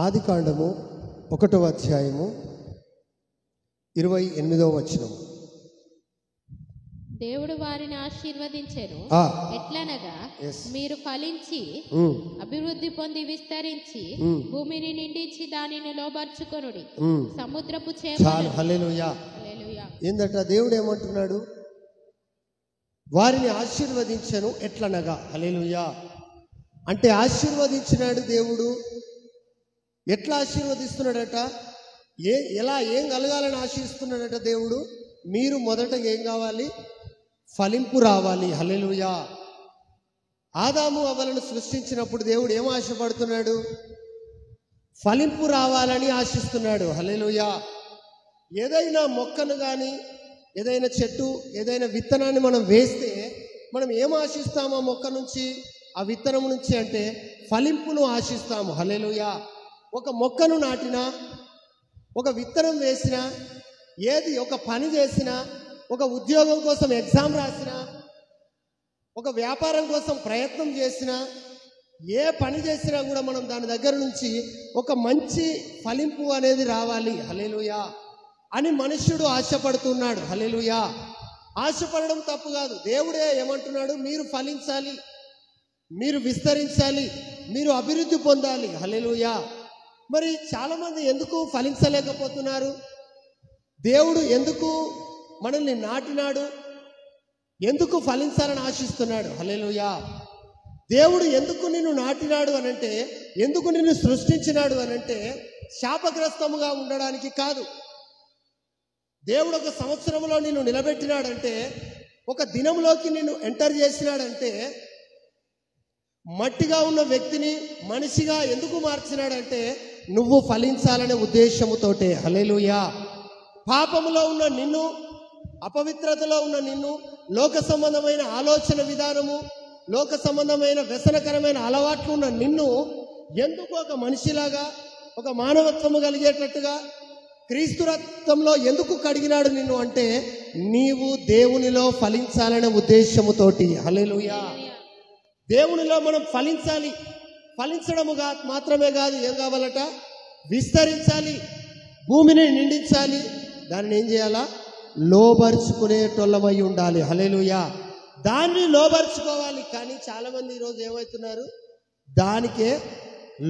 ఆదికాండము 1వ అధ్యాయము 28వ వచనం. దేవుడు వారిని ఆశీర్వదించెను, ఎట్లనగా మీరు ఫలించి అభివృద్ధి పొంది విస్తరించి భూమిని నిండించి దానిని లోబర్చుకొనుడి. సముద్రపు చేపలు. హల్లెలూయా. ఏందట దేవుడు ఏమంటున్నాడు? వారిని ఆశీర్వదించెను ఎట్లనగా. హల్లెలూయా. అంటే ఆశీర్వదించినాడు దేవుడు. ఎట్లా ఆశీర్వదిస్తున్నాడట? ఏం కలగాలని ఆశిస్తున్నాడట దేవుడు? మీరు మొదట ఏం కావాలి? ఫలింపు రావాలి. హల్లెలూయా. ఆదాము అవ్వలను సృష్టించినప్పుడు దేవుడు ఏం ఆశపడుతున్నాడు? ఫలింపు రావాలని ఆశిస్తున్నాడు. హల్లెలూయా. ఏదైనా మొక్కను కానీ, ఏదైనా చెట్టు, ఏదైనా విత్తనాన్ని మనం వేస్తే మనం ఏం ఆశిస్తాము ఆ మొక్క నుంచి, ఆ విత్తనం నుంచి? అంటే ఫలింపును ఆశిస్తాము. హల్లెలూయా. ఒక మొక్కను నాటినా, ఒక విత్తనం వేసినా, ఏది ఒక పని చేసినా, ఒక ఉద్యోగం కోసం ఎగ్జామ్ రాసినా, ఒక వ్యాపారం కోసం ప్రయత్నం చేసినా, ఏ పని చేసినా కూడా మనం దాని దగ్గర నుంచి ఒక మంచి ఫలింపు అనేది రావాలి. హల్లెలూయా అని మనుష్యుడు ఆశపడుతున్నాడు. హల్లెలూయా. ఆశపడడం తప్పు కాదు. దేవుడే ఏమంటున్నాడు? మీరు ఫలించాలి, మీరు విస్తరించాలి, మీరు అభివృద్ధి పొందాలి. హల్లెలూయా. మరి చాలామంది ఎందుకు ఫలించలేకపోతున్నారు? దేవుడు ఎందుకు మనల్ని నాటినాడు? ఎందుకు ఫలించాలని ఆశిస్తున్నాడు? హల్లెలూయా. దేవుడు ఎందుకు నిన్ను నాటినాడు అనంటే, ఎందుకు నిన్ను సృష్టించినాడు అనంటే శాపగ్రస్తముగా ఉండడానికి కాదు. దేవుడు ఒక సంవత్సరంలో నిన్ను నిలబెట్టినాడంటే, ఒక దినంలోకి నిన్ను ఎంటర్ చేసినాడంటే, మట్టిగా ఉన్న వ్యక్తిని మనిషిగా ఎందుకు మార్చినాడంటే నువ్వు ఫలించాలనే ఉద్దేశముతోటే. హల్లెలూయా. పాపములో ఉన్న నిన్ను, అపవిత్రతలో ఉన్న నిన్ను, లోక సంబంధమైన ఆలోచన విధానము, లోక సంబంధమైన వ్యసనకరమైన అలవాట్లు ఉన్న నిన్ను ఎందుకు ఒక మనిషిలాగా, ఒక మానవత్వము కలిగేటట్టుగా క్రీస్తు రక్తంలో ఎందుకు కడిగినాడు నిన్ను అంటే, నీవు దేవునిలో ఫలించాలనే ఉద్దేశముతోటి. హల్లెలూయా. దేవునిలో మనం ఫలించాలి. ఫలించడముగా మాత్రమే కాదు, ఏం కావాలట? విస్తరించాలి, భూమిని నిండించాలి. దాన్ని ఏం చేయాలా? లోబర్చుకునేటోళ్ళమై ఉండాలి. హల్లెలూయా. దాన్ని లోబర్చుకోవాలి. కానీ చాలామంది ఈరోజు ఏమవుతున్నారు? దానికే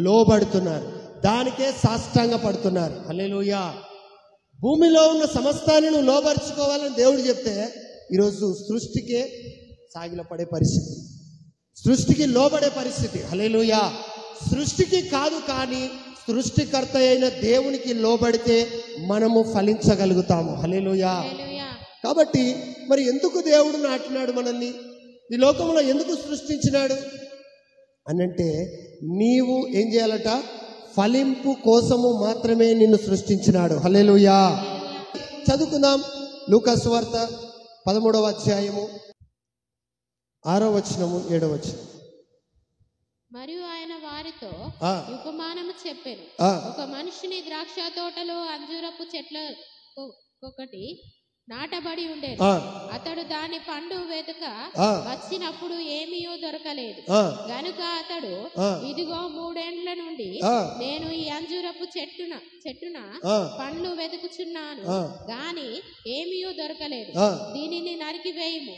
లోబడుతున్నారు, దానికే సాష్టాంగ పడుతున్నారు. హల్లెలూయా. భూమిలో ఉన్న సమస్తాన్ని నువ్వు లోబర్చుకోవాలని దేవుడు చెప్తే ఈరోజు సృష్టికే సాగిలపడే పరిస్థితి, సృష్టికి లోబడే పరిస్థితి. హల్లెలూయా. సృష్టికి కాదు, కానీ సృష్టికర్త అయిన దేవునికి లోబడితే మనము ఫలించగలుగుతాము. హల్లెలూయా. కాబట్టి మరి ఎందుకు దేవుడు నాటినాడు మనల్ని? ఈ లోకంలో ఎందుకు సృష్టించినాడు అనంటే, నీవు ఏం చేయాలట? ఫలింపు కోసము మాత్రమే నిన్ను సృష్టించినాడు. హల్లెలూయా. చదువుకుందాం. లూకా సువార్త 13వ అధ్యాయము 6వ వచనము 7వ వచనం. మరియు ఆయన వారితో ఉపమానము చెప్పెను. ఒక మనిషిని ద్రాక్ష తోటలో అంజూరపు చెట్ల ఒకటి నాటబడి ఉండేది. అతడు దాని పండు వెతుక వచ్చినప్పుడు ఏమీయో దొరకలేదు. గనుక అతడు, ఇదిగో 3 ఏండ్ల నుండి నేను ఈ అంజూరపు చెట్టున పండ్లు వెతుకుచున్నాను, గాని ఏమీయో దొరకలేదు. దీనిని నరికివేయుము,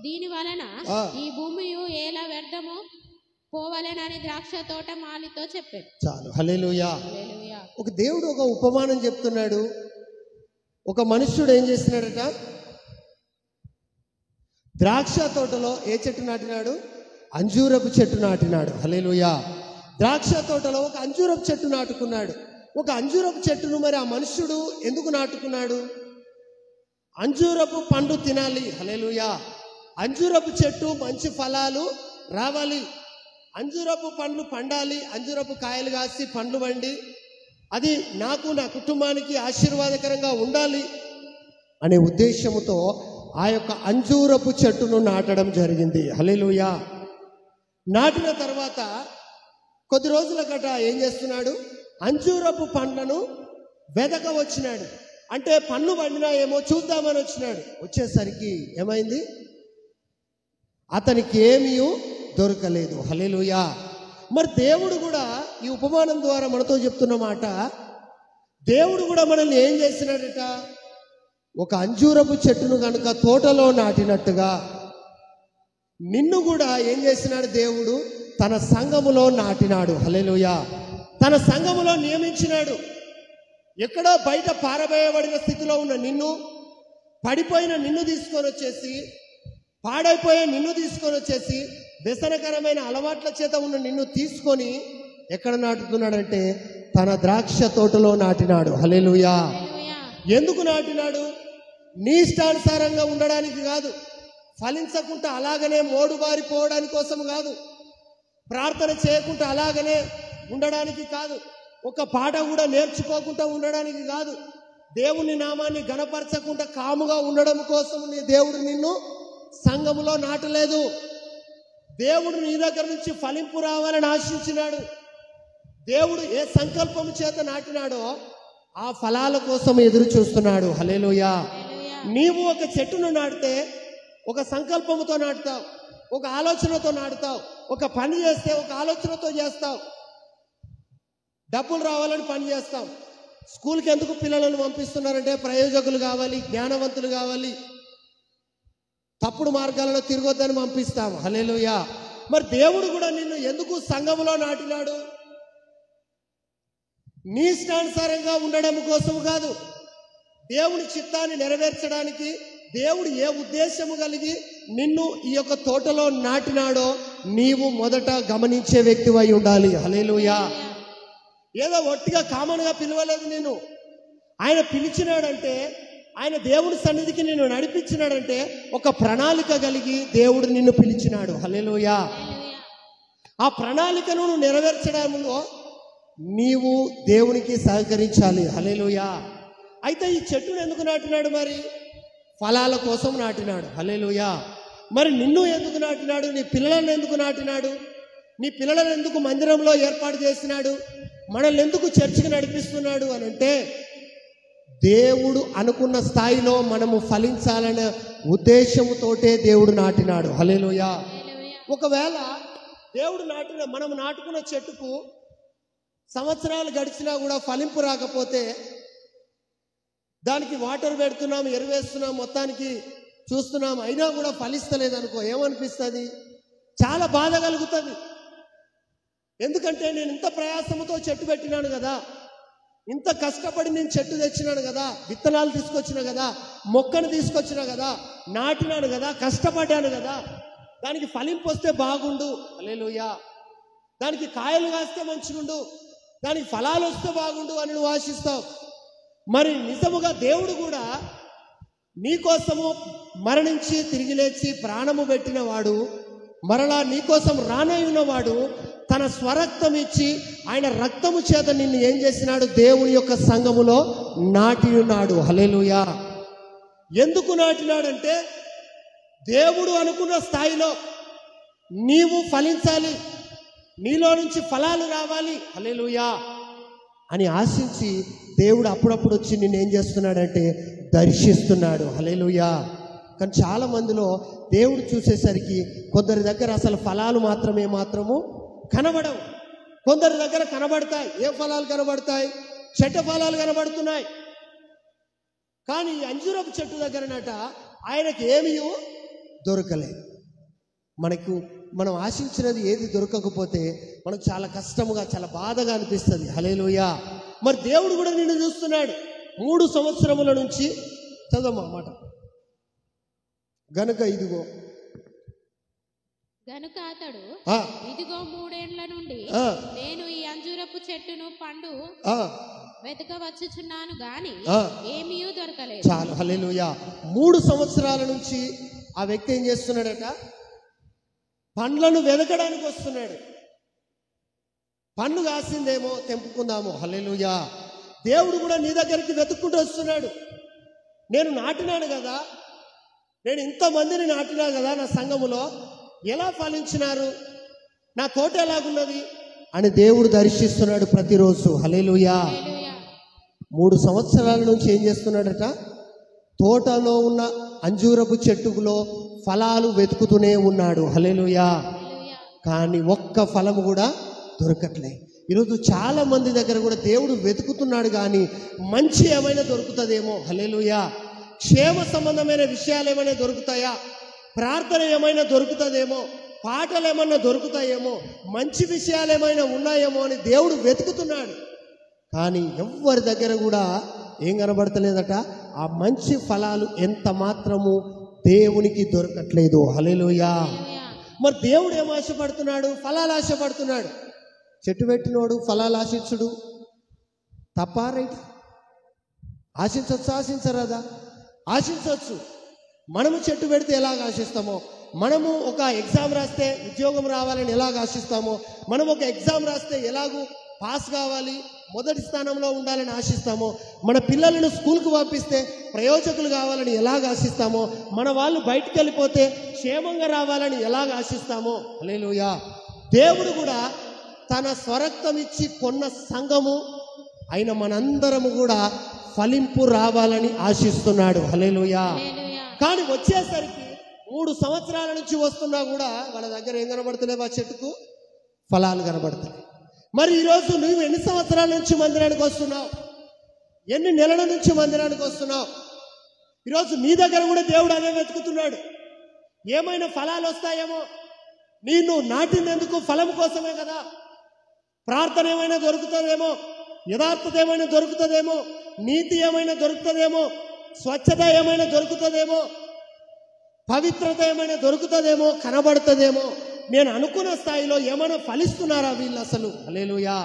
దీని వలన ఈ భూమి ఎలా వ్యర్థమో పోవలెనని ద్రాక్ష తోట మాలితో చెప్పాడు. చాలు. హల్లెలూయా. ఒక దేవుడు ఒక ఉపమానం చెప్తున్నాడు. ఒక మనుష్యుడు ఏం చేస్తున్నాడట? ద్రాక్ష తోటలో ఏ చెట్టు నాటినాడు? అంజూరపు చెట్టు నాటినాడు. హల్లెలూయా. ద్రాక్ష తోటలో ఒక అంజూరపు చెట్టు నాటుకున్నాడు. ఒక అంజూరపు చెట్టును మరి ఆ మనుష్యుడు ఎందుకు నాటుకున్నాడు? అంజూరపు పండు తినాలి. హల్లెలూయా. అంజూరపు చెట్టు మంచి ఫలాలు రావాలి, అంజూరపు పండ్లు పండాలి, అంజూరపు కాయలు కాసి పండ్లు పండి అది నాకు, నా కుటుంబానికి ఆశీర్వాదకరంగా ఉండాలి అనే ఉద్దేశంతో ఆ యొక్క అంజూరపు చెట్టును నాటడం జరిగింది. హల్లెలూయా. నాటిన తర్వాత కొద్ది రోజుల గట ఏం చేస్తున్నాడు? అంజూరపు పండ్లను వెదక వచ్చినాడు. అంటే పండ్లు పండినా ఏమో చూద్దామని వచ్చినాడు. వచ్చేసరికి ఏమైంది? అతనికి ఏమీ దొరకలేదు. హల్లెలూయా. మరి దేవుడు కూడా ఈ ఉపమానం ద్వారా మనతో చెప్తున్న మాట, దేవుడు కూడా మనల్ని ఏం చేసినాడట, ఒక అంజూరపు చెట్టును కనుక తోటలో నాటినట్టుగా నిన్ను కూడా ఏం చేసినాడు, దేవుడు తన సంఘములో నాటినాడు. హల్లెలూయా. తన సంఘములో నియమించినాడు. ఎక్కడో బయట పారబోయబడిన స్థితిలో ఉన్న నిన్ను, పడిపోయిన నిన్ను తీసుకొని వచ్చేసి, పాడైపోయే నిన్ను తీసుకొని వచ్చేసి, వ్యసనకరమైన అలవాట్ల చేత ఉన్న నిన్ను తీసుకొని ఎక్కడ నాటుతున్నాడంటే తన ద్రాక్ష తోటలో నాటినాడు. హల్లెలూయా. ఎందుకు నాటినాడు? నీ ఇష్టానుసారంగా ఉండడానికి కాదు, ఫలించకుండా అలాగనే మోడుబారిపోవడానికి కోసం కాదు, ప్రార్థన చేయకుండా అలాగనే ఉండడానికి కాదు, ఒక పాట కూడా నేర్చుకోకుండా ఉండడానికి కాదు, దేవుని నామాన్ని గణపరచకుండా కాముగా ఉండడం కోసం నీ దేవుడు నిన్ను సంఘములో నాటలేదు. దేవుడు నీ దగ్గర నుంచి ఫలింపు రావాలని ఆశించినాడు. దేవుడు ఏ సంకల్పం చేత నాటినాడో ఆ ఫలాల కోసం ఎదురు చూస్తున్నాడు. హల్లెలూయా. నీవు ఒక చెట్టును నాటితే ఒక సంకల్పంతో నాటుతావు, ఒక ఆలోచనతో నాటుతావు, ఒక పని చేస్తే ఒక ఆలోచనతో చేస్తావు, డబ్బులు రావాలని పని చేస్తాం. స్కూల్కి ఎందుకు పిల్లలను పంపిస్తున్నారంటే ప్రయోజకులు కావాలి, జ్ఞానవంతులు కావాలి, తప్పుడు మార్గాలలో తిరగొద్దని పంపిస్తాం. హల్లెలూయా. మరి దేవుడు కూడా నిన్ను ఎందుకు సంఘములో నాటినాడు? నీ ఇష్టానుసారంగా ఉండడం కోసం కాదు, దేవుని చిత్తాన్ని నెరవేర్చడానికి. దేవుడు ఏ ఉద్దేశము కలిగి నిన్ను ఈ యొక్క తోటలో నాటినాడో నీవు మొదట గమనించే వ్యక్తివై ఉండాలి. హల్లెలూయా. ఏదో ఒట్టిగా కామన్గా పిలవలేదు నిన్ను. ఆయన పిలిచినాడంటే, ఆయన దేవుడి సన్నిధికి నిన్ను నడిపించినాడంటే ఒక ప్రణాళిక కలిగి దేవుడు నిన్ను పిలిచినాడు. హల్లెలూయా. ఆ ప్రణాళికను నువ్వు నెరవేర్చడంలో నీవు దేవునికి సహకరించాలి. హల్లెలూయా. అయితే ఈ చెట్టును ఎందుకు నాటినాడు? మరి ఫలాల కోసం నాటినాడు. హల్లెలూయా. మరి నిన్ను ఎందుకు నాటినాడు? నీ పిల్లలను ఎందుకు నాటినాడు? నీ పిల్లలను ఎందుకు మందిరంలో ఏర్పాటు చేసినాడు? మనల్ని ఎందుకు చర్చికి నడిపిస్తున్నాడు అని అంటే, దేవుడు అనుకున్న స్థాయిలో మనము ఫలించాలనే ఉద్దేశముతోటే దేవుడు నాటినాడు. హల్లెలూయా. ఒకవేళ దేవుడు మనం నాటుకున్న చెట్టుకు సంవత్సరాలు గడిచినా కూడా ఫలింపు రాకపోతే, దానికి వాటర్ పెడుతున్నాం, ఎరువేస్తున్నాం, మొత్తానికి చూస్తున్నాం, అయినా కూడా ఫలిస్తలేదు అనుకో, ఏమనిపిస్తుంది? చాలా బాధ కలుగుతుంది. ఎందుకంటే నేను ఇంత ప్రయాసముతో చెట్టు పెట్టినాను కదా, ఇంత కష్టపడి నేను చెట్టు తెచ్చినాను కదా, విత్తనాలు తీసుకొచ్చిన కదా, మొక్కను తీసుకొచ్చిన కదా, నాటినాను కదా, కష్టపడ్డాను కదా, దానికి ఫలింపు వస్తే బాగుండు. హల్లెలూయా. దానికి కాయలు కాస్తే మంచిగుండు, దానికి ఫలాలు వస్తే బాగుండు అని నువ్వు ఆశిస్తావు. మరి నిజముగా దేవుడు కూడా నీకోసము మరణించి తిరిగి లేచి ప్రాణము పెట్టిన వాడు, మరలా నీకోసం రానయ్యున్నవాడు తన స్వరక్తం ఇచ్చి ఆయన రక్తము చేత నిన్ను ఏం చేసినాడు? దేవుని యొక్క సంఘములో నాటి ఉన్నాడు. హల్లెలూయా. ఎందుకు నాటినాడంటే దేవుడు అనుకున్న స్థాయిలో నీవు ఫలించాలి, నీలో నుంచి ఫలాలు రావాలి. హల్లెలూయా అని ఆశించి దేవుడు అప్పుడప్పుడు వచ్చి నిన్ను ఏం చేస్తున్నాడంటే దర్శిస్తున్నాడు. హల్లెలూయా. కానీ చాలా మందిలో దేవుడు చూసేసరికి కొందరి దగ్గర అసలు ఫలాలు మాత్రము కనబడవు, కొందరి దగ్గర కనబడతాయి. ఏ ఫలాలు కనబడతాయి? చెట్ట ఫలాలు కనబడుతున్నాయి. కానీ అంజూరపు చెట్టు దగ్గరనట ఆయనకి ఏమీ దొరకలేదు. మనం ఆశించినది ఏది దొరకకపోతే మనకు చాలా కష్టముగా, చాలా బాధగా అనిపిస్తుంది. హల్లెలూయా. మరి దేవుడు కూడా నిన్ను చూస్తున్నాడు. 3 సంవత్సరముల నుంచి చదవమ్మా మాట. గనుక అతడు ఇదిగో 3 ఏండ్ల నుండి నేను ఈ అంజూరపు చెట్టును పండు వెతకవచ్చుచున్నాను గాని ఏమీ దొరకలేదు. చాలు. హల్లెలూయా. 3 సంవత్సరాల నుంచి ఆ వ్యక్తి ఏం చేస్తున్నాడట? పండ్లను వెతకడానికి వస్తున్నాడు. పండు కాసిందేమో తెంపుకుందాము. హల్లెలూయా. దేవుడు కూడా నీ దగ్గరికి వెతుక్కుంటూ వస్తున్నాడు. నేను నాటినాను కదా, నేను ఇంతమందిని నాటినా కదా నా సంఘములో, ఎలా ఫలించినారు, నా తోట ఎలాగున్నది అని దేవుడు దర్శిస్తున్నాడు ప్రతిరోజు. హల్లెలూయా. 3 సంవత్సరాల నుంచి ఏం చేస్తున్నాడట? తోటలో ఉన్న అంజూరపు చెట్టులో ఫలాలు వెతుకుతూనే ఉన్నాడు. హల్లెలూయా. కానీ ఒక్క ఫలము కూడా దొరకట్లే. ఈరోజు చాలా మంది దగ్గర కూడా దేవుడు వెతుకుతున్నాడు, కానీ మంచి ఏమైనా దొరుకుతుందేమో. హల్లెలూయా. క్షేమ సంబంధమైన విషయాలు ఏమైనా దొరుకుతాయా, ప్రార్థన ఏమైనా దొరుకుతుందేమో, పాటలు ఏమైనా దొరుకుతాయేమో, మంచి విషయాలు ఏమైనా ఉన్నాయేమో అని దేవుడు వెతుకుతున్నాడు. కానీ ఎవరి దగ్గర కూడా ఏం కనబడతలేదట, ఆ మంచి ఫలాలు ఎంత మాత్రము దేవునికి దొరకట్లేదు. హల్లెలూయా. మరి దేవుడు ఏం ఆశపడుతున్నాడు? ఫలాలు ఆశపడుతున్నాడు. చెట్టు పెట్టినోడు ఫలాలు ఆశించుడు తప్ప రైట్? ఆశించవచ్చు, ఆశించరాదా? ఆశించవచ్చు. మనము చెట్టు పెడితే ఎలాగ ఆశిస్తామో, మనము ఒక ఎగ్జామ్ రాస్తే ఉద్యోగం రావాలని ఎలాగ ఆశిస్తామో, మనం ఒక ఎగ్జామ్ రాస్తే ఎలాగూ పాస్ కావాలి, మొదటి స్థానంలో ఉండాలని ఆశిస్తామో, మన పిల్లలను స్కూల్కి పంపిస్తే ప్రయోజకులు కావాలని ఎలాగ ఆశిస్తామో, మన వాళ్ళు బయటికి వెళ్ళిపోతే క్షేమంగా రావాలని ఎలాగ ఆశిస్తామో. హల్లెలూయా. దేవుడు కూడా తన స్వరక్తం ఇచ్చి కొన్న సంఘము అయిన మనందరము కూడా ఫలింపు రావాలని ఆశిస్తున్నాడు. హల్లెలూయా. కానీ వచ్చేసరికి 3 సంవత్సరాల నుంచి వస్తున్నా కూడా వాళ్ళ దగ్గర ఏం కనబడతలేవు? ఆ చెట్టుకు ఫలాలు కనబడతాయి. మరి ఈరోజు నువ్వు ఎన్ని సంవత్సరాల నుంచి మందిరానికి వస్తున్నావు? ఎన్ని నెలల నుంచి మందిరానికి వస్తున్నావు? ఈరోజు నీ దగ్గర కూడా దేవుడు అదే వెతుకుతున్నాడు. ఏమైనా ఫలాలు వస్తాయేమో. నేను నాటినందుకు ఫలం కోసమే కదా. ప్రార్థన ఏమైనా దొరుకుతుందేమో, యథార్థత ఏమైనా దొరుకుతుందేమో, నీతి ఏమైనా దొరుకుతుందేమో, స్వచ్ఛత ఏమైనా దొరుకుతుందేమో, పవిత్రత ఏమైనా దొరుకుతుందేమో, కనబడుతుందేమో. నేను అనుకున్న స్థాయిలో ఏమైనా ఫలిస్తున్నారా వీళ్ళు అసలు? హల్లెలూయా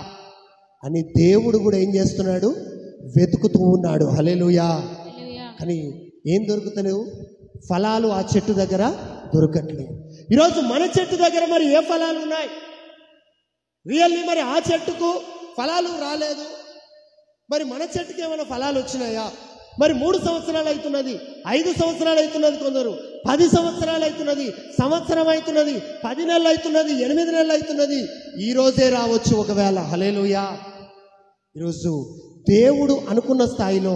అని దేవుడు కూడా ఏం చేస్తున్నాడు? వెతుకుతూ ఉన్నాడు. హల్లెలూయా. కానీ ఏం దొరుకుతలేవు? ఫలాలు ఆ చెట్టు దగ్గర దొరకట్లేదు. ఈరోజు మన చెట్టు దగ్గర మరి ఏ ఫలాలు ఉన్నాయి? రియల్లీ మరి ఆ చెట్టుకు ఫలాలు రాలేదు, మరి మన చెట్టుకి ఏమైనా ఫలాలు వచ్చినాయా? మరి 3 సంవత్సరాలు అవుతున్నది, 5 సంవత్సరాలు అవుతున్నది, కొందరు 10 సంవత్సరాలు అవుతున్నది, సంవత్సరం అవుతున్నది, 10 నెలలు అవుతున్నది, 8 నెలలు అవుతున్నది. ఈ రోజే రావచ్చు ఒకవేళ. హల్లెలూయా. ఈరోజు దేవుడు అనుకున్న స్థాయిలో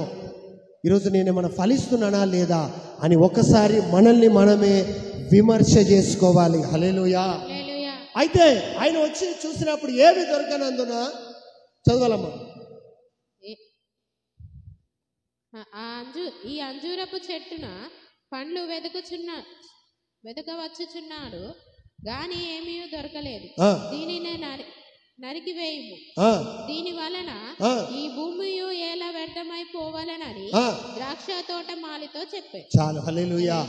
ఈరోజు నేనేమైనా ఫలిస్తున్నానా లేదా అని ఒకసారి మనల్ని మనమే విమర్శ చేసుకోవాలి. హల్లెలూయా. అయితే ఆయన వచ్చి చూసినప్పుడు ఏమి దొరకనందున చదవాలమ్మా. ఈ అంజూరపు చెట్టున పండ్లు వెతకవచ్చుచున్నాడు, గాని ఏమీ దొరకలేదు. దీనినే నరికివేయుము, దీని వలన ఈ భూమి ఎలా వ్యర్థమైపోవాలనని ద్రాక్ష తోటమాలితో చెప్పే. చాలు. హల్లెలూయా.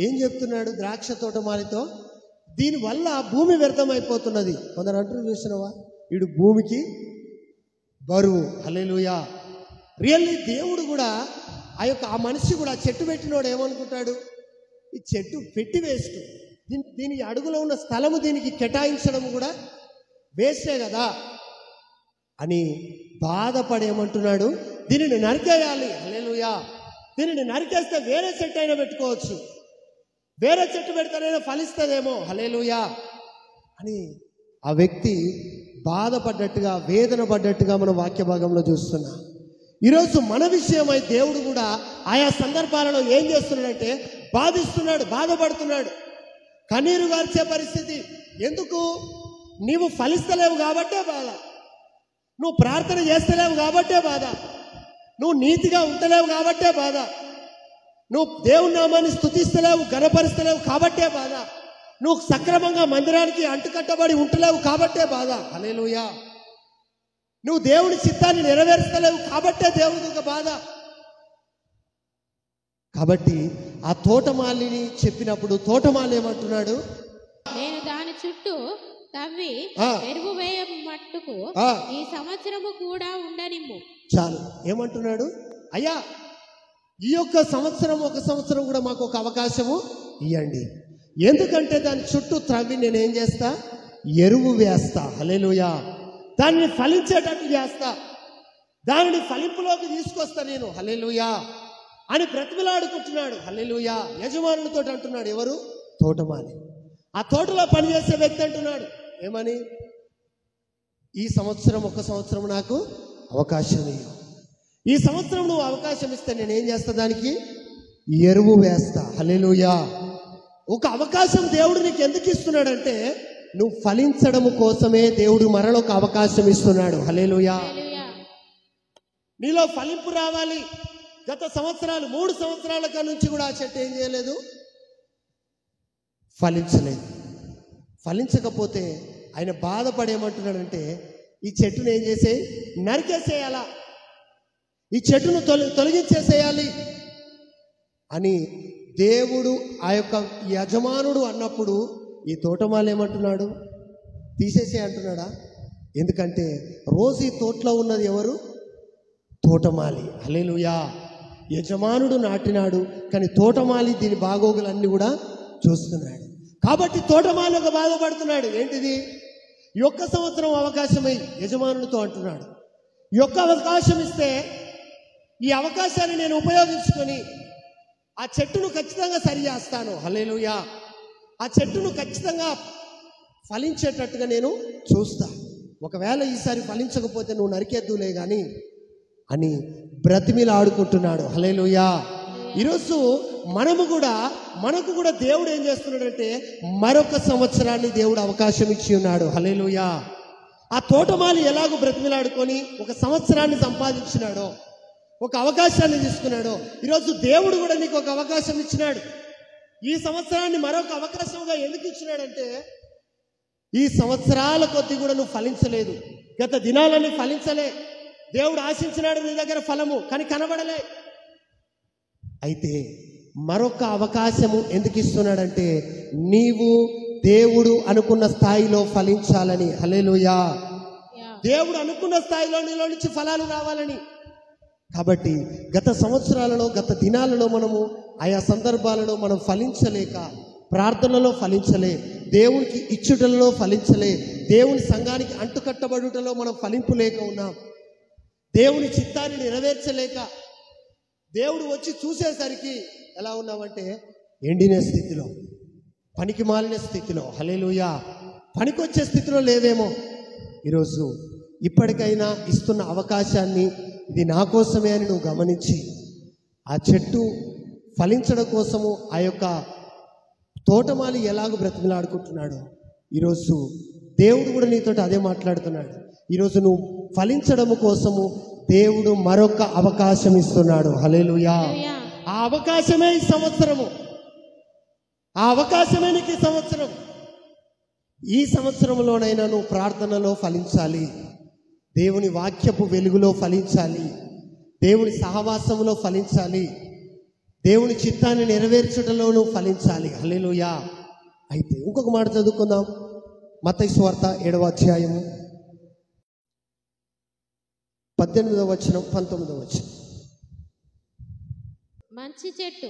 ఏం చెప్తున్నాడు? ద్రాక్ష తోటమాలితో దీని వల్ల భూమి వ్యర్థమైపోతున్నది. కొందరు అంటారు, చూసినవా వీడు భూమికి బరువు. హల్లెలూయా. రియల్లీ దేవుడు కూడా ఆ మనిషి కూడా చెట్టు పెట్టినోడు ఏమనుకుంటాడు? ఈ చెట్టు పెట్టి వేస్ట్, దీని అడుగులో ఉన్న స్థలము దీనికి కేటాయించడం కూడా వేస్టే కదా అని బాధపడేమంటున్నాడు? దీనిని నరికేయాలి. హల్లెలూయా. దీనిని నరికేస్తే వేరే చెట్టు అయినా పెట్టుకోవచ్చు, వేరే చెట్టు పెడితేనైనా ఫలిస్తుందేమో. హల్లెలూయా అని ఆ వ్యక్తి బాధపడ్డట్టుగా, వేదన పడ్డట్టుగా మన వాక్య భాగంలో చూస్తున్నాం. ఈరోజు మన విషయమై దేవుడు కూడా ఆయా సందర్భాలలో ఏం చేస్తున్నాడంటే బాధిస్తున్నాడు, బాధపడుతున్నాడు, కన్నీరు గార్చే పరిస్థితి. ఎందుకు? నీవు ఫలిస్తలేవు కాబట్టే బాధ, నువ్వు ప్రార్థన చేస్తలేవు కాబట్టే బాధ, నువ్వు నీతిగా ఉంటలేవు కాబట్టే బాధ, నువ్వు దేవుని నామాన్ని స్తుతిస్తలేవు, ఘనపరుస్తలేవు కాబట్టే బాధ, నువ్వు సక్రమంగా మందిరానికి అంటుకట్టబడి ఉంటలేవు కాబట్టే బాధ. హల్లెలూయా. నువ్వు దేవుని చిత్తాన్ని నెరవేర్చలేవు కాబట్టే దేవుడికి ఒక బాధ. కాబట్టి ఆ తోటమాలిని చెప్పినప్పుడు తోటమాలి ఏమంటున్నాడు? నేను దాని చుట్టూ తవ్వి ఎరువు వేయ మట్టుకు ఈ సంవత్సరము కూడా ఉండనిమ్ము. చాలు. ఏమంటున్నాడు? అయ్యా, ఈ యొక్క సంవత్సరం, ఒక సంవత్సరం కూడా మాకు ఒక అవకాశము ఇవ్వండి. ఎందుకంటే దాని చుట్టూ త్రవ్వి నేనేం చేస్తా? ఎరువు వేస్తా. హల్లెలూయా. దాన్ని ఫలించేటట్టు చేస్తా, దానిని ఫలింపులోకి తీసుకొస్తా నేను. హల్లెలూయా అని బ్రతిమలాడుకుంటున్నాడు. హల్లెలూయా. యజమానులతో అంటున్నాడు. ఎవరు? తోటమాలి. ఆ తోటలో పనిచేసే వ్యక్తి అంటున్నాడు ఏమని? ఈ సంవత్సరం, ఒక సంవత్సరం నాకు అవకాశం ఇవ్వు. ఈ సంవత్సరం నువ్వు అవకాశం ఇస్తే నేనేం చేస్తా? దానికి ఎరువు వేస్తా. హల్లెలూయా. ఒక అవకాశం దేవుడు నీకు ఎందుకు ఇస్తున్నాడంటే నువ్వు ఫలించడం కోసమే దేవుడు మరొక అవకాశం ఇస్తున్నాడు. హల్లెలూయా. నీలో ఫలింపు రావాలి. గత సంవత్సరాలు 3 సంవత్సరాల నుంచి కూడా ఆ చెట్టు ఏం చేయలేదు, ఫలించలేదు. ఫలించకపోతే ఆయన బాధపడేమంటున్నాడంటే ఈ చెట్టును ఏం చేసే, నరికేసేయాలా, ఈ చెట్టును తొలగించేసేయాలి అని దేవుడు ఆ యొక్క యజమానుడు అన్నప్పుడు ఈ తోటమాలి ఏమంటున్నాడు, తీసేసే అంటున్నాడా? ఎందుకంటే రోజు ఈ తోటలో ఉన్నది ఎవరు? తోటమాలి. హల్లెలూయా. యజమానుడు నాటినాడు, కానీ తోటమాలి దీని బాగోగులన్నీ కూడా చూస్తున్నాడు. కాబట్టి తోటమాలి ఒక బాధపడుతున్నాడు. ఏంటిది? ఈ ఒక్క సంవత్సరం అవకాశమై యజమానుడితో అంటున్నాడు, ఈ ఒక్క అవకాశం ఇస్తే ఈ అవకాశాన్ని నేను ఉపయోగించుకొని ఆ చెట్టును ఖచ్చితంగా సరి చేస్తాను. హల్లెలూయా. ఆ చెట్టును ఖచ్చితంగా ఫలించేటట్టుగా నేను చూస్తా. ఒకవేళ ఈసారి ఫలించకపోతే నువ్వు నరికేద్దులే కానీ అని బ్రతిమిలాడుకుంటున్నాడు. హల్లెలూయా. ఈరోజు మనకు కూడా దేవుడు ఏం చేస్తున్నాడంటే మరొక సంవత్సరాన్ని దేవుడు అవకాశం ఇచ్చి ఉన్నాడు. హల్లెలూయా. ఆ తోటమాలి ఎలాగో బ్రతిమిలాడుకొని ఒక సంవత్సరాన్ని సంపాదించినాడో, ఒక అవకాశాన్ని తీసుకున్నాడో, ఈరోజు దేవుడు కూడా నీకు ఒక అవకాశం ఇచ్చినాడు. ఈ సంవత్సరాన్ని మరొక అవకాశంగా ఎందుకు ఇచ్చినాడంటే ఈ సంవత్సరాల కొద్దీ కూడా నువ్వు ఫలించలేదు, గత దినాలన్నీ ఫలించలే. దేవుడు ఆశించినాడు నీ దగ్గర ఫలము, కానీ కనబడలే. అయితే మరొక అవకాశము ఎందుకు ఇస్తున్నాడంటే నీవు దేవుడు అనుకున్న స్థాయిలో ఫలించాలని. హల్లెలూయా. దేవుడు అనుకున్న స్థాయిలో నీలో నుంచి ఫలాలు రావాలని. కాబట్టి గత సంవత్సరాలలో, గత దినాలలో మనము ఆయా సందర్భాలలో మనం ఫలించలేక, ప్రార్థనలో ఫలించలే, దేవునికి ఇచ్చుటలలో ఫలించలే, దేవుని సంఘానికి అంటుకట్టబడుటలో మనం ఫలింపు లేక ఉన్నాం, దేవుని చిత్తాన్ని నెరవేర్చలేక దేవుడు వచ్చి చూసేసరికి ఎలా ఉన్నామంటే ఎండిన స్థితిలో, పనికి మాలిన స్థితిలో. హల్లెలూయా. పనికొచ్చే స్థితిలో లేవేమో. ఈరోజు ఇప్పటికైనా ఇస్తున్న అవకాశాన్ని ఇది నా కోసమే అని నువ్వు గమనించి ఆ చెట్టు ఫలించడం కోసము ఆ యొక్క తోటమాలి ఎలాగో బ్రతిమలాడుకుంటున్నాడు, ఈరోజు దేవుడు కూడా నీతోటి అదే మాట్లాడుతున్నాడు. ఈరోజు నువ్వు ఫలించడము కోసము దేవుడు మరొక అవకాశం ఇస్తున్నాడు. హల్లెలూయా. ఆ అవకాశమే ఈ సంవత్సరము, ఆ అవకాశమే నీకు ఈ సంవత్సరం. ఈ సంవత్సరంలోనైనా నువ్వు ప్రార్థనలో ఫలించాలి, దేవుని వాక్యపు వెలుగులో ఫలించాలి, దేవుని సహవాసంలో ఫలించాలి, దేవుని చిత్తాన్ని నెరవేర్చడంలో నువ్వు ఫలించాలి. హల్లెలూయా. అయితే ఇంకొక మాట చదువుకుందాం. మత్తయి సువార్త 7వ అధ్యాయము 18వ వచనం 19వ వచనం. మంచి చెట్టు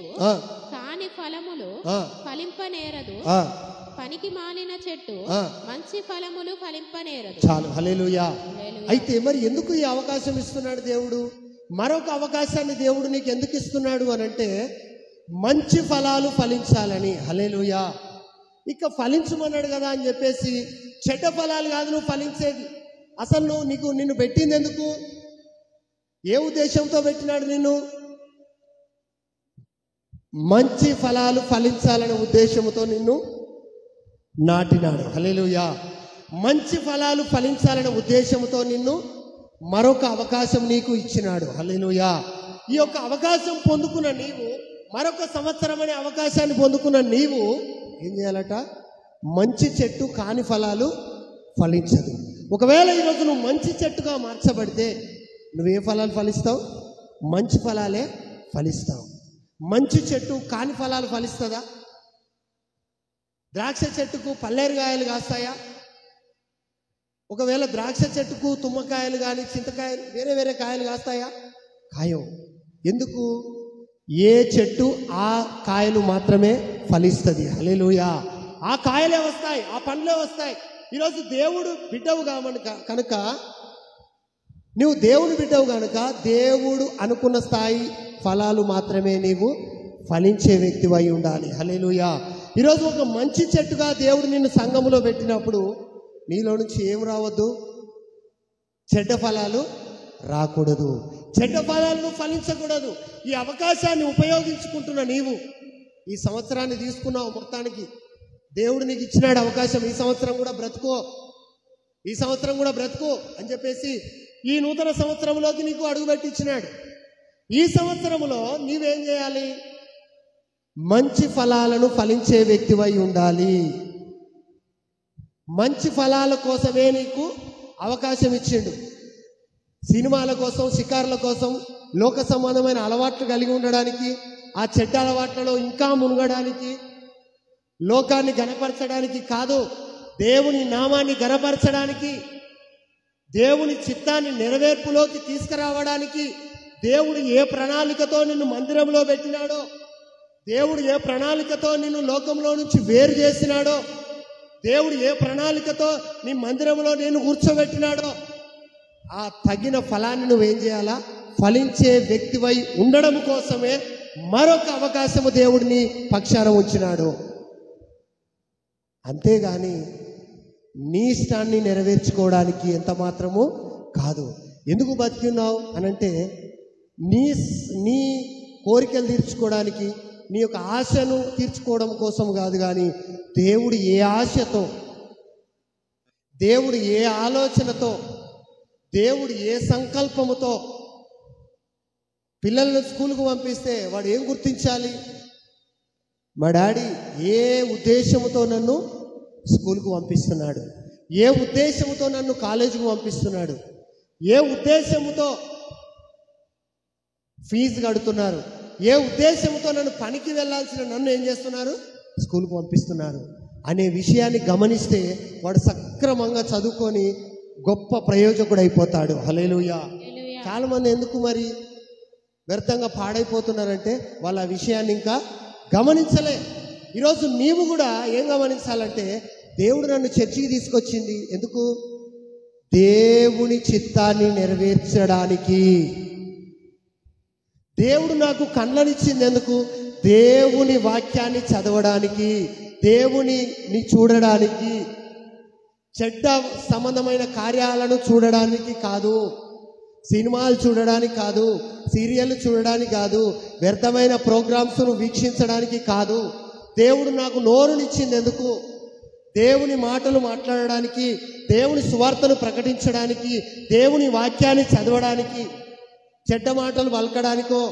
కాని ఫలములు ఫలింపనేరదు, పనికి మాలిన చెట్టు మంచి ఫలములు ఫలింపనేరదు. చాలు. హల్లెలూయా. అయితే మరి ఎందుకు ఈ అవకాశం ఇస్తున్నాడు దేవుడు? మరొక అవకాశాన్ని దేవుడు నీకు ఎందుకు ఇస్తున్నాడు అని అంటే మంచి ఫలాలు ఫలించాలని. హల్లెలూయా. ఇక ఫలించమన్నాడు కదా అని చెప్పేసి చెడ్డ ఫలాలు కాదు నువ్వు ఫలించేది. అసలు నిన్ను పెట్టింది ఎందుకు? ఏ ఉద్దేశంతో పెట్టినాడు నిన్ను? మంచి ఫలాలు ఫలించాలనే ఉద్దేశంతో నిన్ను నాటినాడు. హల్లెలూయా. మంచి ఫలాలు ఫలించాలనే ఉద్దేశంతో నిన్ను మరొక అవకాశం నీకు ఇచ్చినాడు. హల్లెలూయా. ఈ యొక్క అవకాశం పొందుకున్న నీవు, మరొక సంవత్సరం అనే అవకాశాన్ని పొందుకున్న నీవు ఏం చేయాలట? మంచి చెట్టు కాని ఫలాలు ఫలించదు. ఒకవేళ ఈరోజు నువ్వు మంచి చెట్టుగా మార్చబడితే నువ్వే ఫలాలు ఫలిస్తావు? మంచి ఫలాలే ఫలిస్తావు. మంచి చెట్టు కాని ఫలాలు ఫలిస్తుందా? ద్రాక్ష చెట్టుకు పల్లేరుకాయలు కాస్తాయా? ఒకవేళ ద్రాక్ష చెట్టుకు తుమ్మకాయలు కానీ చింతకాయలు వేరే వేరే కాయలు కాస్తాయా? కాయవు. ఎందుకు? ఏ చెట్టు ఆ కాయలు మాత్రమే ఫలిస్తుంది. హల్లెలూయా. ఆ కాయలే వస్తాయి, ఆ పండ్లే వస్తాయి. ఈరోజు దేవుడు బిడ్డవు కనుక, నువ్వు దేవుని బిడ్డవు కనుక దేవుడు అనుకున్న స్థాయి ఫలాలు మాత్రమే నీవు ఫలించే వ్యక్తివై ఉండాలి. హల్లెలూయా. ఈరోజు ఒక మంచి చెట్టుగా దేవుడు నిన్ను సంఘములో పెట్టినప్పుడు నీలో నుంచి ఏం రావద్దు? చెడ్డ ఫలాలు రాకూడదు, చెడ్డ ఫలాలను ఫలించకూడదు. ఈ అవకాశాన్ని ఉపయోగించుకుంటున్న నీవు ఈ సంవత్సరాన్ని తీసుకున్నావు, మొత్తానికి దేవుడు నీకు ఇచ్చినాడు అవకాశం, ఈ సంవత్సరం కూడా బ్రతుకో, ఈ సంవత్సరం కూడా బ్రతుకో అని చెప్పేసి ఈ నూతన సంవత్సరంలోకి నీకు అడుగుపెట్టి ఇచ్చినాడు. ఈ సంవత్సరంలో నీవేం చేయాలి? మంచి ఫలాలను ఫలించే వ్యక్తివై ఉండాలి. మంచి ఫలాల కోసమే నీకు అవకాశం ఇచ్చిండు. సినిమాల కోసం, షికారుల కోసం, లోక సంబంధమైన అలవాట్లు కలిగి ఉండడానికి, ఆ చెడ్డ అలవాట్లలో ఇంకా మునగడానికి, లోకాన్ని గణపరచడానికి కాదు, దేవుని నామాన్ని గణపరచడానికి, దేవుని చిత్తాన్ని నెరవేర్పులోకి తీసుకురావడానికి, దేవుడు ఏ ప్రణాళికతో నిన్ను మందిరంలో పెట్టినాడో, దేవుడు ఏ ప్రణాళికతో నిన్ను లోకంలో నుంచి వేరు చేసినాడో, దేవుడు ఏ ప్రణాళికతో నీ మందిరంలో నేను కూర్చోబెట్టినాడో, ఆ తగిన ఫలాన్ని నువ్వేం చేయాలా? ఫలించే వ్యక్తివై ఉండడం కోసమే మరొక అవకాశము దేవుడిని పక్షాన ఉంచినాడు. అంతేగాని నీ ఇష్టాన్ని నెరవేర్చుకోవడానికి ఎంత మాత్రము కాదు. ఎందుకు బతికి ఉన్నావు అనంటే నీ కోరికలు తీర్చుకోవడానికి, నీ యొక్క ఆశను తీర్చుకోవడం కోసం కాదు. కానీ దేవుడు ఏ ఆశతో, దేవుడు ఏ ఆలోచనతో, దేవుడు ఏ సంకల్పముతో పిల్లలను స్కూల్కు పంపిస్తే వాడు ఏం గుర్తించాలి? మా డాడీ ఏ ఉద్దేశముతో నన్ను స్కూల్కు పంపిస్తున్నాడు, ఏ ఉద్దేశముతో నన్ను కాలేజీకి పంపిస్తున్నాడు, ఏ ఉద్దేశముతో ఫీజు కడుతున్నారు, ఏ ఉద్దేశంతో నన్ను పనికి వెళ్ళాల్సిన నన్ను ఏం చేస్తున్నారు? స్కూల్కి పంపిస్తున్నారు అనే విషయాన్ని గమనిస్తే వాడు సక్రమంగా చదువుకొని గొప్ప ప్రయోజకుడు అయిపోతాడు. హల్లెలూయా. చాలా మంది ఎందుకు మరి వ్యర్థంగా పాడైపోతున్నారంటే వాళ్ళ ఆ విషయాన్ని ఇంకా గమనించలే. ఈరోజు నీవు కూడా ఏం గమనించాలంటే, దేవుడు నన్ను చర్చికి తీసుకొచ్చింది ఎందుకు? దేవుని చిత్తాన్ని నెరవేర్చడానికి. దేవుడు నాకు కళ్ళనిచ్చింది ఎందుకు? దేవుని వాక్యాన్ని చదవడానికి, దేవుని చూడడానికి, చెడ్డ సంబంధమైన కార్యాలను చూడడానికి కాదు, సినిమాలు చూడడానికి కాదు, సీరియల్ చూడడానికి కాదు, వ్యర్థమైన ప్రోగ్రామ్స్ను వీక్షించడానికి కాదు. దేవుడు నాకు నోరునిచ్చింది ఎందుకు? దేవుని మాటలు మాట్లాడడానికి, దేవుని సువార్తను ప్రకటించడానికి, దేవుని వాక్యాన్ని చదవడానికి. చెడ్డ మాటలు పలకడానికో,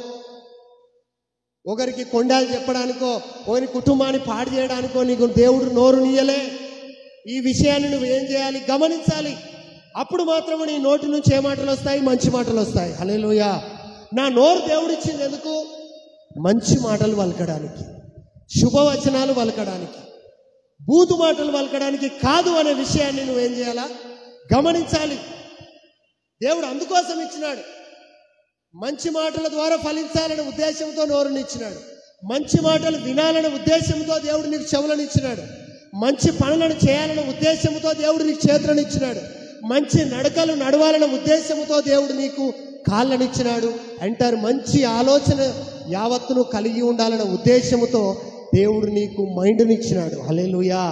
ఒకరికి కొండాలు చెప్పడానికో, ఒకరి కుటుంబాన్ని పాడు చేయడానికో నీకు దేవుడు నోరునియలే. ఈ విషయాన్ని నువ్వేం చేయాలి? గమనించాలి. అప్పుడు మాత్రమే నీ నోటి నుంచి ఏ మాటలు వస్తాయి? మంచి మాటలు వస్తాయి. హల్లెలూయా. నా నోరు దేవుడిచ్చింది ఎందుకు? మంచి మాటలు పలకడానికి, శుభవచనాలు పలకడానికి, బూతు మాటలు పలకడానికి కాదు అనే విషయాన్ని నువ్వేం చేయాలా? గమనించాలి. దేవుడు అందుకోసం ఇచ్చినాడు. మంచి మాటల ద్వారా ఫలించాలనే ఉద్దేశంతో నోరునిచ్చినాడు. మంచి మాటలు వినాలనే ఉద్దేశంతో దేవుడు నీకు చెవులను ఇచ్చినాడు. మంచి పనులను చేయాలనే ఉద్దేశంతో దేవుడు నీకు చేతులను ఇచ్చినాడు. మంచి నడకలు నడవాలనే ఉద్దేశంతో దేవుడు నీకు కాళ్ళను ఇచ్చినాడు. అంటారు మంచి ఆలోచన యావత్తును కలిగి ఉండాలనే ఉద్దేశంతో దేవుడు నీకు మైండ్ని ఇచ్చినాడు. హల్లెలూయా.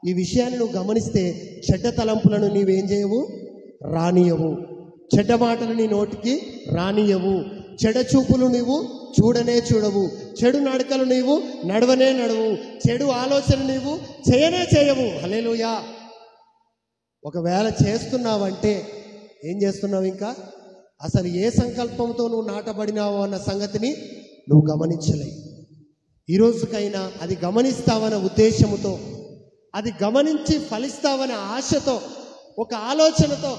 ఈ విషయాన్ని నువ్వు గమనిస్తే చెడ్డ తలంపులను నీవేం చేయవు? రానియవు. చెడ్డ మాటలు నీ నోటికి రానియవు. చెడ్డ చూపులు నీవు చూడవు. చెడు నడకలు నీవు నడవనే నడవు. చెడు ఆలోచన నీవు చేయవు. హల్లెలూయా. ఒకవేళ చేస్తున్నావంటే ఏం చేస్తున్నావు? ఇంకా అసలు ఏ సంకల్పంతో నువ్వు నాటబడినావు అన్న సంగతిని నువ్వు గమనించలేవు. ఈ రోజుకైనా అది గమనిస్తావన్న ఉద్దేశంతో, అది గమనించి ఫలిస్తావనే ఆశతో, ఒక ఆలోచనతో,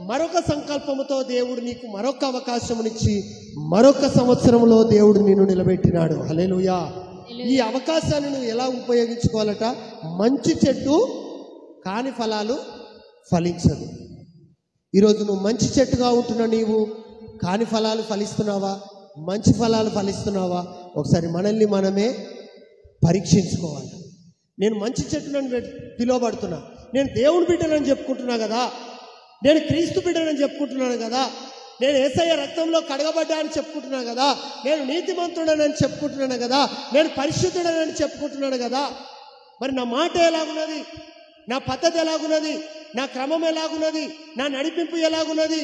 మరొక సంకల్పముతో దేవుడు నీకు మరొక అవకాశమునిచ్చి మరొక సంవత్సరంలో దేవుడు నిన్ను నిలబెట్టినాడు. హల్లెలూయా. ఈ అవకాశాన్ని నువ్వు ఎలా ఉపయోగించుకోవాలట? మంచి చెట్టు కాని ఫలాలు ఫలించదు. ఈరోజు నువ్వు మంచి చెట్టుగా ఉంటున్నా, నీవు కాని ఫలాలు ఫలిస్తున్నావా? మంచి ఫలాలు ఫలిస్తున్నావా? ఒకసారి మనల్ని మనమే పరీక్షించుకోవాలి. నేను మంచి చెట్టునని పిలువబడుతున్నా, నేను దేవుని బిడ్డనని చెప్పుకుంటున్నా కదా, నేను క్రీస్తు బిడ్డనని చెప్పుకుంటున్నాను కదా, నేను యేసయ్య రక్తంలో కడగబడ్డా అని చెప్పుకుంటున్నాను కదా, నేను నీతిమంతుడనని చెప్పుకుంటున్నాను కదా, నేను పరిశుద్ధుడనని చెప్పుకుంటున్నాను కదా. మరి నా మాట ఎలాగున్నది? నా పద్ధతి ఎలాగున్నది? నా క్రమం ఎలాగున్నది? నా నడిపింపు ఎలాగున్నది?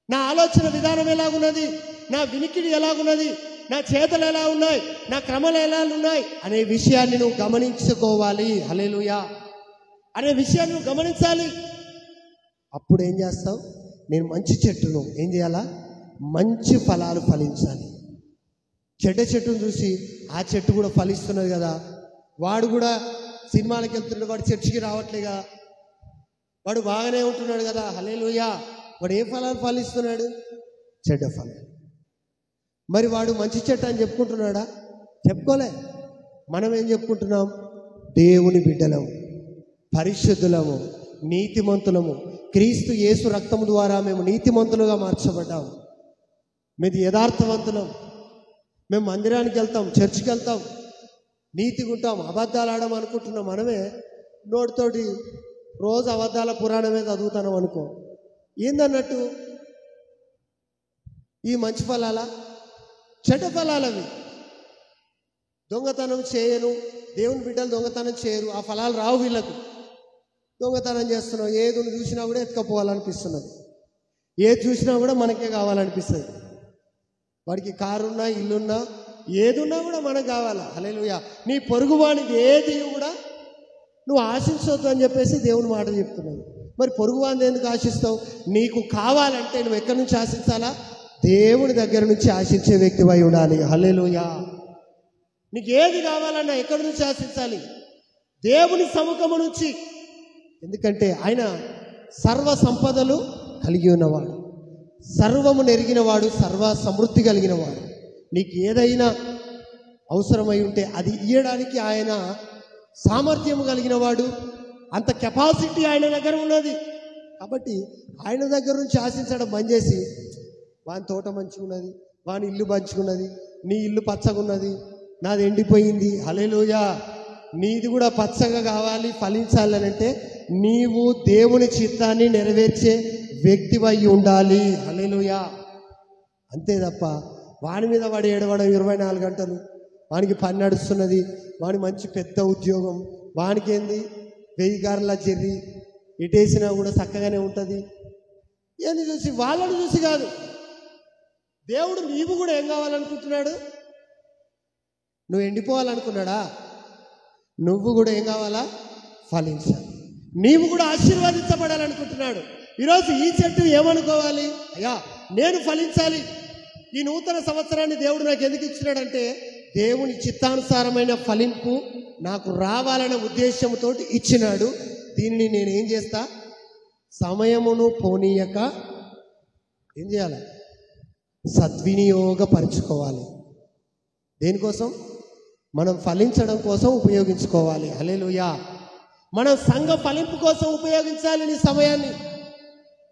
నా ఆలోచన విధానం ఎలాగున్నది? నా వినికిడి ఎలాగున్నది? నా చేతులు ఎలా ఉన్నాయి, నా క్రమలు ఎలా ఉన్నాయి అనే విషయాన్ని నువ్వు గమనించుకోవాలి. హల్లెలూయా అనే విషయాన్ని నువ్వు గమనించాలి. అప్పుడు ఏం చేస్తావు? నేను మంచి చెట్టును ఏం చేయాలా? మంచి ఫలాలు ఫలించాలి. చెడ్డ చెట్టును చూసి ఆ చెట్టు కూడా ఫలిస్తున్నది కదా, వాడు కూడా సినిమాలకు వెళ్తున్నాడు, వాడు చర్చికి రావట్లేగా, వాడు బాగానే ఉంటున్నాడు కదా, హల్లెలూయా, వాడు ఏ ఫలాలు ఫలిస్తున్నాడు? చెడ్డ ఫలాలు. మరి వాడు మంచి చెట్టు అని చెప్పుకుంటున్నాడా? చెప్పుకోలే. మనం ఏం చెప్పుకుంటున్నాం? దేవుని బిడ్డలము, పరిశుద్ధులము, నీతిమంతులము, క్రీస్తు యేసు రక్తము ద్వారా మేము నీతిమంతులుగా మార్చబడ్డాము, మీది యథార్థవంతులం, మేము మందిరానికి వెళ్తాం, చర్చికి వెళ్తాం, నీతిగా ఉంటాం, అబద్ధాలు ఆడడం అనుకుంటున్నాం. మనమే నోటితోటి రోజు అబద్ధాల పురాణమే చదువుతాం అనుకో. ఏందన్నట్టు? ఈ మంచి ఫలాలా చెడ్డ ఫలాలవి? దొంగతనం చేయను, దేవుని బిడ్డలు దొంగతనం చేయరు, ఆ ఫలాలు రావు వీళ్ళకు. దొంగతనం చేస్తున్నాం, ఏది చూసినా కూడా ఎత్తుకపోవాలనిపిస్తున్నది, ఏది చూసినా కూడా మనకే కావాలనిపిస్తుంది. వాడికి కారున్నా, ఇల్లున్నా, ఏదున్నా కూడా మనకు కావాలా. హల్లెలూయా. నీ పొరుగువానికి ఏది కూడా నువ్వు ఆశించవద్దు అని చెప్పేసి దేవుని మాట చెప్తున్నాడు. మరి పొరుగువాని ఎందుకు ఆశిస్తావు? నీకు కావాలంటే నువ్వు ఎక్కడి నుంచి ఆశించాలా? దేవుని దగ్గర నుంచి ఆశించే వ్యక్తివై ఉండాలి. హల్లెలూయా. నీకు ఏది కావాలన్నా ఎక్కడి నుంచి ఆశించాలి? దేవుని సముఖము నుంచి. ఎందుకంటే ఆయన సర్వ సంపదలు కలిగి ఉన్నవాడు, సర్వము నెరిగినవాడు, సర్వ సమృద్ధి కలిగినవాడు. నీకు ఏదైనా అవసరమై ఉంటే అది ఇయ్యడానికి ఆయన సామర్థ్యము కలిగినవాడు, అంత కెపాసిటీ ఆయన దగ్గర ఉన్నది. కాబట్టి ఆయన దగ్గర నుంచి ఆశించడం బంద్ చేసి, వాని తోట మంచిగా ఉన్నది, వాని ఇల్లు మంచిగున్నది, నీ ఇల్లు పచ్చగా ఉన్నది, నాది ఎండిపోయింది, హల్లెలూయా, నీది కూడా పచ్చగా కావాలి, ఫలించాలి అని అంటే నీవు దేవుని చిత్తాన్ని నెరవేర్చే వ్యక్తివై ఉండాలి. హల్లెలూయా. అంతే తప్ప వాని మీద వాడు ఏడవడం 24 గంటలు, వానికి పని నడుస్తున్నది, వాని మంచి పెద్ద ఉద్యోగం, వానికి ఏంది 1000 గారుల జర్రి, ఇటేసినా కూడా చక్కగానే ఉంటుంది. ఏంది చూసి? వాళ్ళని చూసి కాదు. దేవుడు నీవు కూడా ఏం కావాలనుకుంటున్నాడు? నువ్వు ఎండిపోవాలనుకున్నాడా? నువ్వు కూడా ఏం కావాలా? ఫలించాలి. నీవు కూడా ఆశీర్వదించబడాలనుకుంటున్నాడు. ఈరోజు ఈ చెట్టు ఏమనుకోవాలి? అయ్యా, నేను ఫలించాలి, ఈ నూతన సంవత్సరాన్ని దేవుడు నాకు ఎందుకు ఇచ్చినాడంటే దేవుని చిత్తానుసారమైన ఫలింపు నాకు రావాలనే ఉద్దేశంతో ఇచ్చినాడు. దీనిని నేను ఏం చేస్తా? సమయమును పోనీయక ఏం చేయాలి? సద్వినియోగపరచుకోవాలి. దేనికోసం? మనం ఫలించడం కోసం ఉపయోగించుకోవాలి. హల్లెలూయా. మనం సంఘ ఫలింపు కోసం ఉపయోగించాలి. నీ సమయాన్ని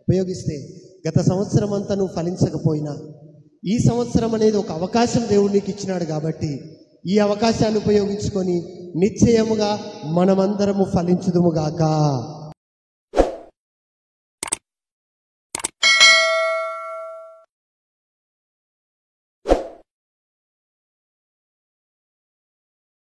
ఉపయోగిస్తే గత సంవత్సరం అంతా నువ్వు ఫలించకపోయినా ఈ సంవత్సరం అనేది ఒక అవకాశం దేవుడు నీకు ఇచ్చినాడు. కాబట్టి ఈ అవకాశాన్ని ఉపయోగించుకొని నిశ్చయముగా మనమందరము ఫలించుదుముగాక.